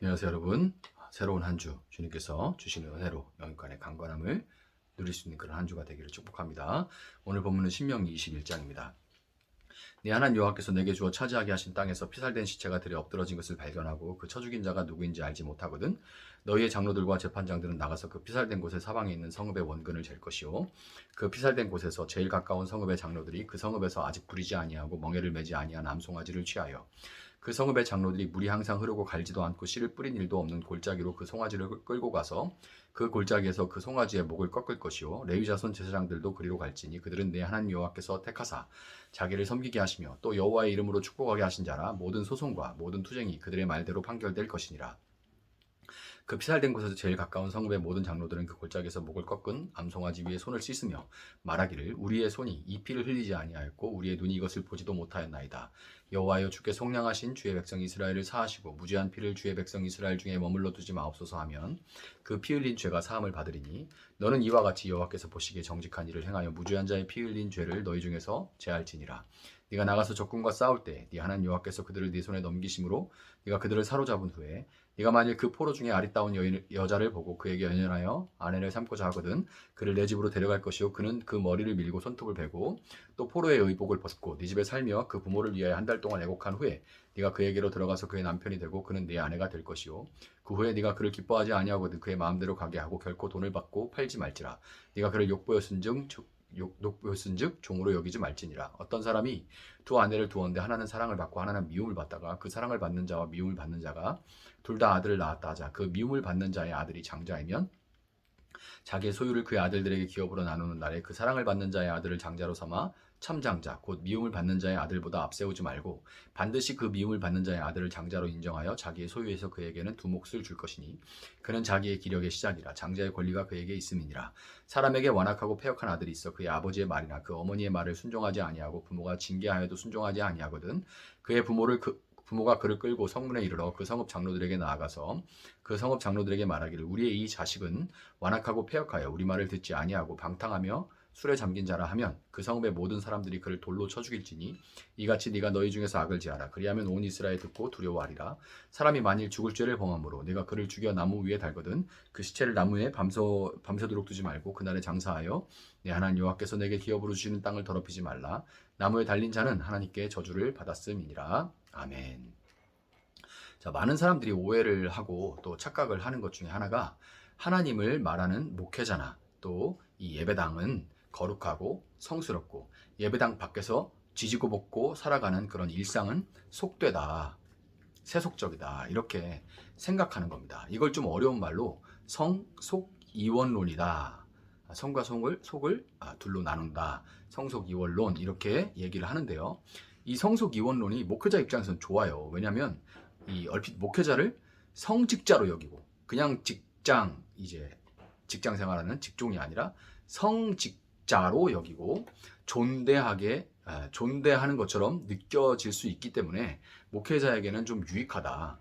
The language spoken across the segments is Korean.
안녕하세요 여러분. 새로운 한 주 주님께서 주시는 은혜로 영육간의 강건함을 누릴 수 있는 그런 한 주가 되기를 축복합니다. 오늘 본문은 신명기 21장입니다. 네 하나님 여호와께서 내게 주어 차지하게 하신 땅에서 피살된 시체가 들에 엎드러진 것을 발견하고 그 쳐 죽인 자가 누구인지 알지 못하거든. 너희의 장로들과 재판장들은 나가서 그 피살된 곳의 사방에 있는 성읍의 원근을 잴 것이요 그 피살된 곳에서 제일 가까운 성읍의 장로들이 그 성읍에서 아직 부리지 아니하고 멍에를 매지 아니한 암송아지를 취하여 그 성읍의 장로들이 물이 항상 흐르고 갈지도 않고 씨를 뿌린 일도 없는 골짜기로 그 송아지를 끌고 가서 그 골짜기에서 그 송아지의 목을 꺾을 것이요 레위 자손 제사장들도 그리로 갈지니 그들은 내 하나님 여호와께서 택하사 자기를 섬기게 하시며 또 여호와의 이름으로 축복하게 하신 자라 모든 소송과 모든 투쟁이 그들의 말대로 판결될 것이니라. 그 피살된 곳에서 제일 가까운 성읍의 모든 장로들은 그 골짜기에서 목을 꺾은 암송아지 위에 손을 씻으며 말하기를 우리의 손이 이 피를 흘리지 아니하였고 우리의 눈이 이것을 보지도 못하였나이다. 여호와여 주께 속량하신 주의 백성 이스라엘을 사하시고 무죄한 피를 주의 백성 이스라엘 중에 머물러 두지 마옵소서 하면 그 피 흘린 죄가 사함을 받으리니 너는 이와 같이 여호와께서 보시기에 정직한 일을 행하여 무죄한 자의 피 흘린 죄를 너희 중에서 제할지니라. 네가 나가서 적군과 싸울 때 네 하나님 여호와께서 그들을 네 손에 넘기심으로 네가 그들을 사로잡은 후에 네가 만일 그 포로 중에 아리따운 여자를 보고 그에게 연연하여 아내를 삼고자 하거든 그를 내 집으로 데려갈 것이요 그는 그 머리를 밀고 손톱을 베고 또 포로의 의복을 벗고 네 집에 살며 그 부모를 위하여 한 달 동안 애곡한 후에 네가 그에게로 들어가서 그의 남편이 되고 그는 네 아내가 될 것이요 그 후에 네가 그를 기뻐하지 아니하거든 그의 마음대로 가게 하고 결코 돈을 받고 팔지 말지라. 네가 그를 욕보였은즉 종으로 여기지 말지니라. 어떤 사람이 두 아내를 두었는데 하나는 사랑을 받고 하나는 미움을 받다가 그 사랑을 받는 자와 미움을 받는 자가 둘 다 아들을 낳았다 하자. 그 미움을 받는 자의 아들이 장자이면 자기의 소유를 그의 아들들에게 기업으로 나누는 날에 그 사랑을 받는 자의 아들을 장자로 삼아 참장자 곧 미움을 받는 자의 아들보다 앞세우지 말고 반드시 그 미움을 받는 자의 아들을 장자로 인정하여 자기의 소유에서 그에게는 두 몫을 줄 것이니 그는 자기의 기력의 시작이라 장자의 권리가 그에게 있음이니라. 사람에게 완악하고 패역한 아들이 있어 그의 아버지의 말이나 그 어머니의 말을 순종하지 아니하고 부모가 징계하여도 순종하지 아니하거든 그의 부모가 그를 끌고 성문에 이르러 그 성읍 장로들에게 나아가서 그 성읍 장로들에게 말하기를 우리의 이 자식은 완악하고 패역하여 우리 말을 듣지 아니하고 방탕하며 술에 잠긴 자라 하면 그 성읍의 모든 사람들이 그를 돌로 쳐 죽일지니 이같이 네가 너희 중에서 악을 지하라. 그리하면 온 이스라엘 듣고 두려워하리라. 사람이 만일 죽을 죄를 범함으로 네가 그를 죽여 나무 위에 달거든 그 시체를 나무에 밤새도록 두지 말고 그날에 장사하여 내 하나님 여호와께서 내게 기업으로 주시는 땅을 더럽히지 말라. 나무에 달린 자는 하나님께 저주를 받았음이니라. 아멘. 자, 많은 사람들이 오해를 하고 또 착각을 하는 것 중에 하나가 하나님을 말하는 목회자나 또 이 예배당은 거룩하고 성스럽고 예배당 밖에서 지지고 볶고 살아가는 그런 일상은 속되다, 세속적이다 이렇게 생각하는 겁니다. 이걸 좀 어려운 말로 성속이원론이다. 성과 속을 둘로 나눈다. 성속이원론 이렇게 얘기를 하는데요. 이 성속이원론이 목회자 입장에서는 좋아요. 왜냐하면 이 얼핏 목회자를 성직자로 여기고 그냥 직장 생활하는 직종이 아니라 성직자로 여기고 존대하는 것처럼 느껴질 수 있기 때문에 목회자에게는 좀 유익하다.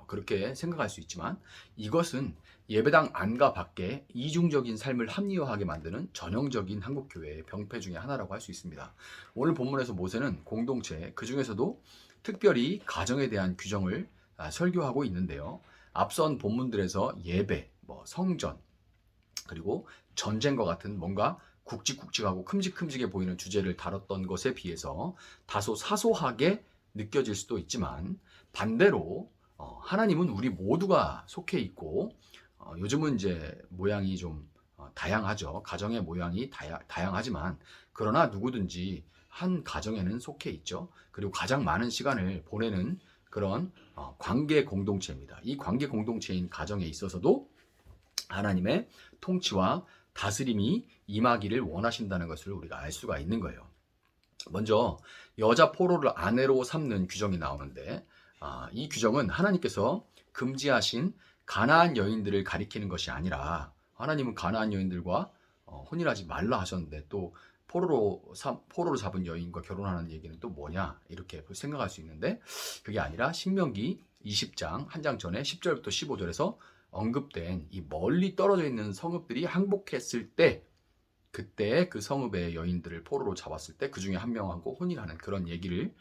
그렇게 생각할 수 있지만 이것은 예배당 안과 밖에 이중적인 삶을 합리화하게 만드는 전형적인 한국교회의 병폐 중에 하나라고 할 수 있습니다. 오늘 본문에서 모세는 공동체, 그 중에서도 특별히 가정에 대한 규정을 설교하고 있는데요. 앞선 본문들에서 예배, 성전, 그리고 전쟁과 같은 뭔가 굵직굵직하고 큼직큼직해 보이는 주제를 다뤘던 것에 비해서 다소 사소하게 느껴질 수도 있지만 반대로 하나님은 우리 모두가 속해 있고 요즘은 이제 모양이 좀 다양하죠. 가정의 모양이 다양하지만 그러나 누구든지 한 가정에는 속해 있죠. 그리고 가장 많은 시간을 보내는 그런 관계 공동체입니다. 이 관계 공동체인 가정에 있어서도 하나님의 통치와 다스림이 임하기를 원하신다는 것을 우리가 알 수가 있는 거예요. 먼저 여자 포로를 아내로 삼는 규정이 나오는데 이 규정은 하나님께서 금지하신 가나안 여인들을 가리키는 것이 아니라 하나님은 가나안 여인들과 혼인하지 말라 하셨는데 또 포로로 잡은 여인과 결혼하는 얘기는 또 뭐냐 이렇게 생각할 수 있는데 그게 아니라 신명기 20장 한 장 전에 10절부터 15절에서 언급된 이 멀리 떨어져 있는 성읍들이 항복했을 때 그때 그 성읍의 여인들을 포로로 잡았을 때 그 중에 한 명하고 혼인하는 그런 얘기를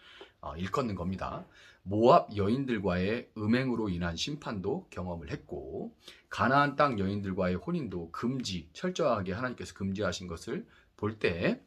일컫는 겁니다. 모압 여인들과의 음행으로 인한 심판도 경험을 했고 가나안 땅 여인들과의 혼인도 철저하게 하나님께서 금지하신 것을 볼 때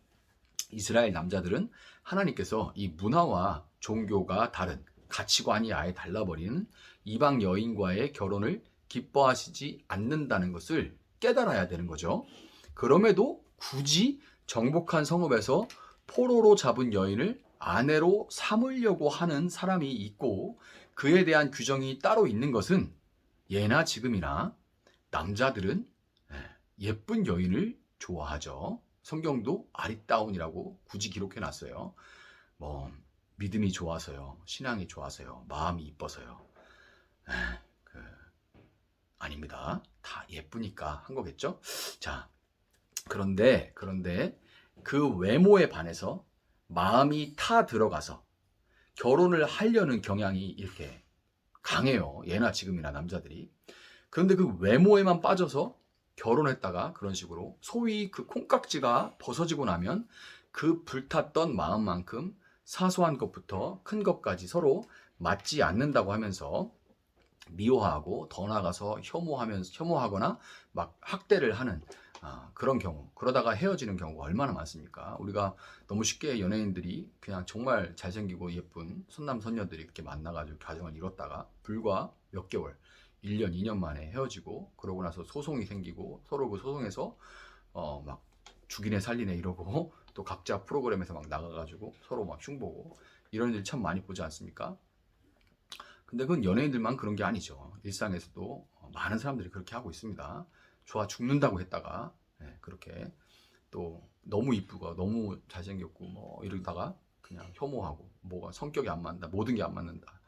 이스라엘 남자들은 하나님께서 이 문화와 종교가 다른 가치관이 아예 달라버린 이방 여인과의 결혼을 기뻐하시지 않는다는 것을 깨달아야 되는 거죠. 그럼에도 굳이 정복한 성읍에서 포로로 잡은 여인을 아내로 삼으려고 하는 사람이 있고 그에 대한 규정이 따로 있는 것은 예나 지금이나 남자들은 예쁜 여인을 좋아하죠. 성경도 아리따운이라고 굳이 기록해 놨어요. 뭐 믿음이 좋아서요, 신앙이 좋아서요, 마음이 이뻐서요. 아닙니다. 다 예쁘니까 한 거겠죠. 자, 그런데 그 외모에 반해서 마음이 타 들어가서 결혼을 하려는 경향이 이렇게 강해요. 예나 지금이나 남자들이. 그런데 그 외모에만 빠져서 결혼했다가 그런 식으로 소위 그 콩깍지가 벗어지고 나면 그 불탔던 마음만큼 사소한 것부터 큰 것까지 서로 맞지 않는다고 하면서 미워하고 더 나아가서 혐오하거나 막 학대를 하는 그런 경우, 그러다가 헤어지는 경우가 얼마나 많습니까? 우리가 너무 쉽게 연예인들이 그냥 정말 잘생기고 예쁜 손남 손녀들이 이렇게 만나가지고 가정을 이뤘다가 불과 몇 개월, 1년, 2년 만에 헤어지고 그러고 나서 소송이 생기고 서로 그 소송에서 막 죽이네 살리네 이러고 또 각자 프로그램에서 막 나가가지고 서로 막 흉보고 이런 일 참 많이 보지 않습니까? 근데 그건 연예인들만 그런 게 아니죠. 일상에서도 많은 사람들이 그렇게 하고 있습니다. 좋아 죽는다고 했다가 그렇게 또 너무 이쁘고 너무 잘생겼고 뭐 이러다가 그냥 혐오하고 뭐가 성격이 안 맞는다, 모든 게 안 맞는다,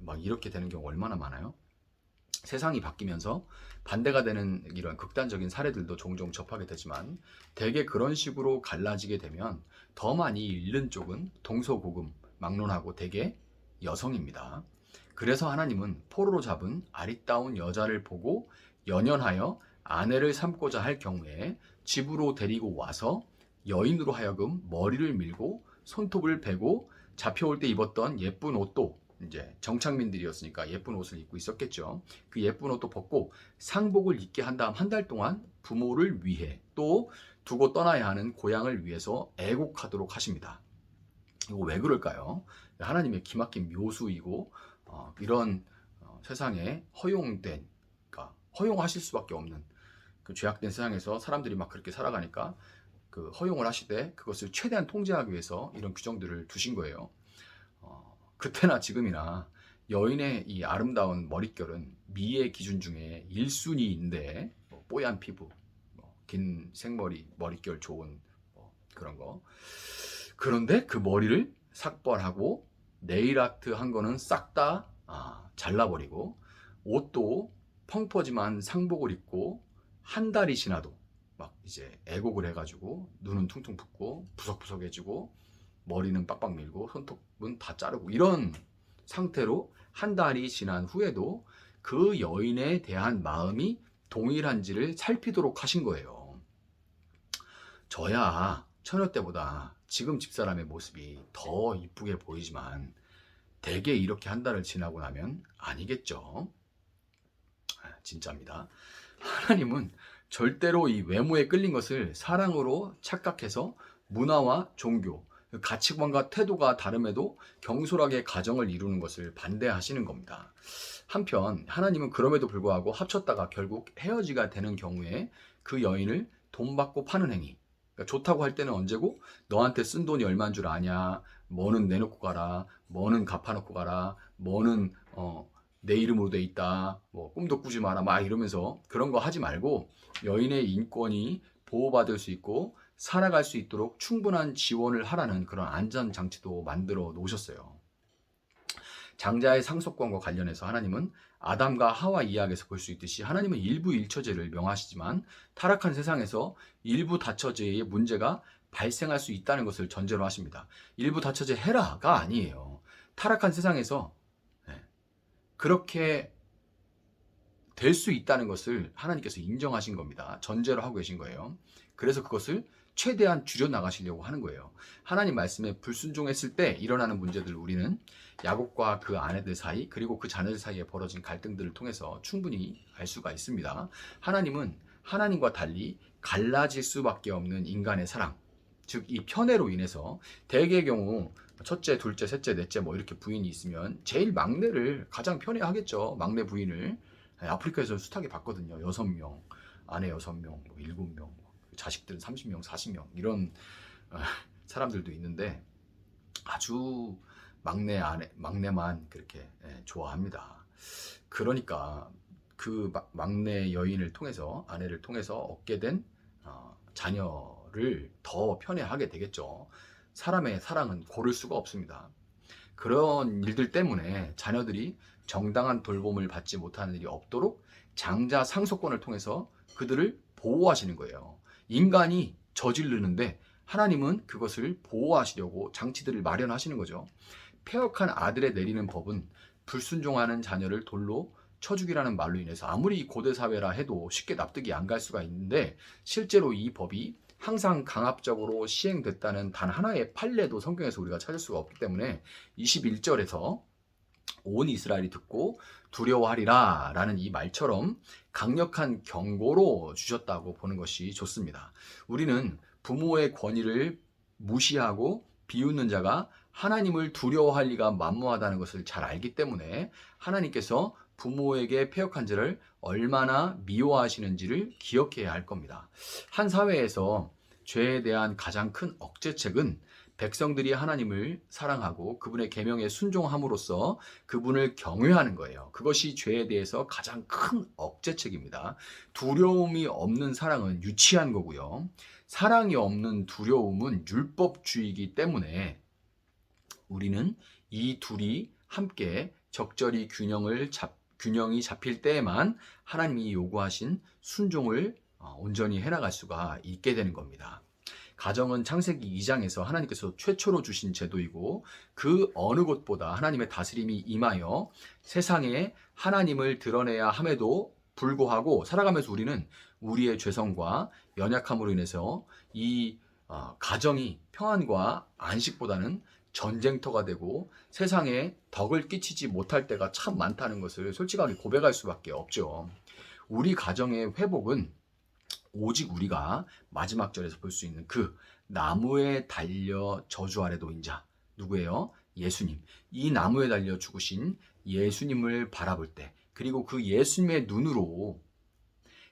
막 이렇게 되는 경우 얼마나 많아요. 세상이 바뀌면서 반대가 되는 이런 극단적인 사례들도 종종 접하게 되지만 대개 그런 식으로 갈라지게 되면 더 많이 잃는 쪽은 동서고금 막론하고 대개 여성입니다. 그래서 하나님은 포로로 잡은 아리따운 여자를 보고 연연하여 아내를 삼고자 할 경우에 집으로 데리고 와서 여인으로 하여금 머리를 밀고 손톱을 베고 잡혀올 때 입었던 예쁜 옷도 이제 정착민들이었으니까 예쁜 옷을 입고 있었겠죠. 그 예쁜 옷도 벗고 상복을 입게 한 다음 한 달 동안 부모를 위해 또 두고 떠나야 하는 고향을 위해서 애곡하도록 하십니다. 이거 왜 그럴까요? 하나님의 기막힌 묘수이고 이런 세상에 허용된, 그러니까 허용하실 수밖에 없는 그 죄악된 세상에서 사람들이 막 그렇게 살아가니까 그 허용을 하시되 그것을 최대한 통제하기 위해서 이런 규정들을 두신 거예요. 그때나 지금이나 여인의 이 아름다운 머릿결은 미의 기준 중에 1순위인데 뭐 뽀얀 피부, 긴 생머리, 머릿결 좋은 그런 거. 그런데 그 머리를 삭발하고 네일 아트 한 거는 싹 다 잘라버리고 옷도 펑퍼짐한 상복을 입고 한 달이 지나도 막 이제 애곡을 해가지고 눈은 퉁퉁 붓고 부석부석해지고 머리는 빡빡 밀고 손톱은 다 자르고 이런 상태로 한 달이 지난 후에도 그 여인에 대한 마음이 동일한지를 살피도록 하신 거예요. 저야 처녀 때보다 지금 집사람의 모습이 더 이쁘게 보이지만 대개 이렇게 한 달을 지나고 나면 아니겠죠. 진짜입니다. 하나님은 절대로 이 외모에 끌린 것을 사랑으로 착각해서 문화와 종교, 가치관과 태도가 다름에도 경솔하게 가정을 이루는 것을 반대하시는 겁니다. 한편 하나님은 그럼에도 불구하고 합쳤다가 결국 헤어지가 되는 경우에 그 여인을 돈 받고 파는 행위, 그러니까 좋다고 할 때는 언제고 너한테 쓴 돈이 얼마인 줄 아냐, 뭐는 내놓고 가라, 뭐는 갚아놓고 가라, 뭐는 내 이름으로 돼 있다, 뭐 꿈도 꾸지 마라, 막 이러면서 그런 거 하지 말고 여인의 인권이 보호받을 수 있고 살아갈 수 있도록 충분한 지원을 하라는 그런 안전장치도 만들어 놓으셨어요. 장자의 상속권과 관련해서 하나님은 아담과 하와 이야기에서 볼 수 있듯이 하나님은 일부 일처제를 명하시지만 타락한 세상에서 일부 다처제의 문제가 발생할 수 있다는 것을 전제로 하십니다. 일부 다처제 해라가 아니에요. 타락한 세상에서 그렇게 될 수 있다는 것을 하나님께서 인정하신 겁니다. 전제로 하고 계신 거예요. 그래서 그것을 최대한 줄여나가시려고 하는 거예요. 하나님 말씀에 불순종했을 때 일어나는 문제들을 우리는 야곱과 그 아내들 사이 그리고 그 자녀들 사이에 벌어진 갈등들을 통해서 충분히 알 수가 있습니다. 하나님은 하나님과 달리 갈라질 수밖에 없는 인간의 사랑, 즉 이 편애로 인해서 대개의 경우 첫째, 둘째, 셋째, 넷째 뭐 이렇게 부인이 있으면 제일 막내를 가장 편애하겠죠. 막내 부인을. 아프리카에서 숱하게 봤거든요. 6명, 아내 6명, 뭐 7명, 자식들은 30명, 40명 이런 사람들도 있는데 아주 막내만 그렇게 좋아합니다. 그러니까 그 막내 여인을 통해서 아내를 통해서 얻게 된 자녀를 더 편애하게 되겠죠. 사람의 사랑은 고를 수가 없습니다. 그런 일들 때문에 자녀들이 정당한 돌봄을 받지 못하는 일이 없도록 장자 상속권을 통해서 그들을 보호하시는 거예요. 인간이 저지르는데 하나님은 그것을 보호하시려고 장치들을 마련하시는 거죠. 폐역한 아들에 내리는 법은 불순종하는 자녀를 돌로 쳐 죽이라는 말로 인해서 아무리 고대 사회라 해도 쉽게 납득이 안 갈 수가 있는데 실제로 이 법이 항상 강압적으로 시행됐다는 단 하나의 판례도 성경에서 우리가 찾을 수가 없기 때문에 21절에서 온 이스라엘이 듣고 두려워하리라 라는 이 말처럼 강력한 경고로 주셨다고 보는 것이 좋습니다. 우리는 부모의 권위를 무시하고 비웃는 자가 하나님을 두려워할 리가 만무하다는 것을 잘 알기 때문에 하나님께서 부모에게 패역한 자를 얼마나 미워하시는지를 기억해야 할 겁니다. 한 사회에서 죄에 대한 가장 큰 억제책은 백성들이 하나님을 사랑하고 그분의 계명에 순종함으로써 그분을 경외하는 거예요. 그것이 죄에 대해서 가장 큰 억제책입니다. 두려움이 없는 사랑은 유치한 거고요. 사랑이 없는 두려움은 율법주의이기 때문에 우리는 이 둘이 함께 적절히 균형이 잡힐 때에만 하나님이 요구하신 순종을 온전히 해나갈 수가 있게 되는 겁니다. 가정은 창세기 2장에서 하나님께서 최초로 주신 제도이고 그 어느 곳보다 하나님의 다스림이 임하여 세상에 하나님을 드러내야 함에도 불구하고 살아가면서 우리는 우리의 죄성과 연약함으로 인해서 이 가정이 평안과 안식보다는 전쟁터가 되고 세상에 덕을 끼치지 못할 때가 참 많다는 것을 솔직하게 고백할 수밖에 없죠. 우리 가정의 회복은 오직 우리가 마지막 절에서 볼 수 있는 그 나무에 달려 저주 아래 놓인 자 누구예요? 예수님. 이 나무에 달려 죽으신 예수님을 바라볼 때 그리고 그 예수님의 눈으로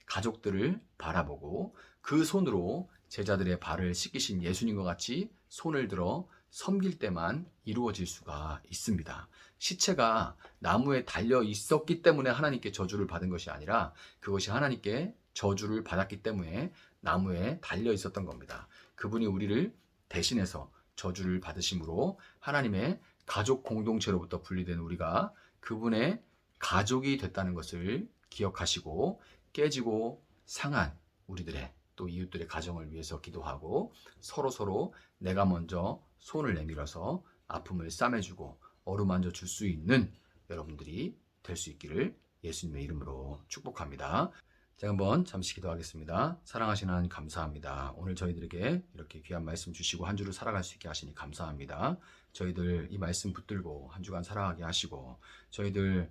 가족들을 바라보고 그 손으로 제자들의 발을 씻기신 예수님과 같이 손을 들어 섬길 때만 이루어질 수가 있습니다. 시체가 나무에 달려 있었기 때문에 하나님께 저주를 받은 것이 아니라 그것이 하나님께 저주를 받았기 때문에 나무에 달려 있었던 겁니다. 그분이 우리를 대신해서 저주를 받으심으로 하나님의 가족 공동체로부터 분리된 우리가 그분의 가족이 됐다는 것을 기억하시고 깨지고 상한 우리들의 또 이웃들의 가정을 위해서 기도하고 서로 내가 먼저 손을 내밀어서 아픔을 싸매주고 어루만져 줄 수 있는 여러분들이 될 수 있기를 예수님의 이름으로 축복합니다. 제가 한번 잠시 기도하겠습니다. 사랑하시는 하나님 감사합니다. 오늘 저희들에게 이렇게 귀한 말씀 주시고 한 주를 살아갈 수 있게 하시니 감사합니다. 저희들 이 말씀 붙들고 한 주간 살아가게 하시고 저희들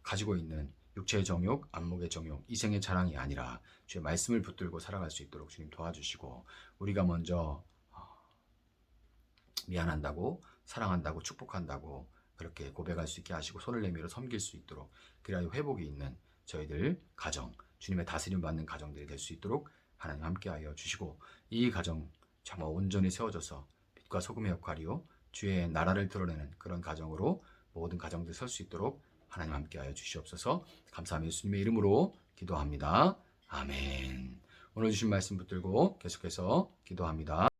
가지고 있는 육체의 정욕, 안목의 정욕, 이생의 자랑이 아니라 주의 말씀을 붙들고 살아갈 수 있도록 주님 도와주시고 우리가 먼저 미안한다고 사랑한다고 축복한다고 그렇게 고백할 수 있게 하시고 손을 내밀어 섬길 수 있도록 그리하여 회복이 있는 저희들 가정 주님의 다스림 받는 가정들이 될 수 있도록 하나님 함께하여 주시고 이 가정 정말 온전히 세워져서 빛과 소금의 역할이요 주의 나라를 드러내는 그런 가정으로 모든 가정들 설 수 있도록 하나님 함께하여 주시옵소서. 감사하며 예수님의 이름으로 기도합니다. 아멘. 오늘 주신 말씀 붙들고 계속해서 기도합니다.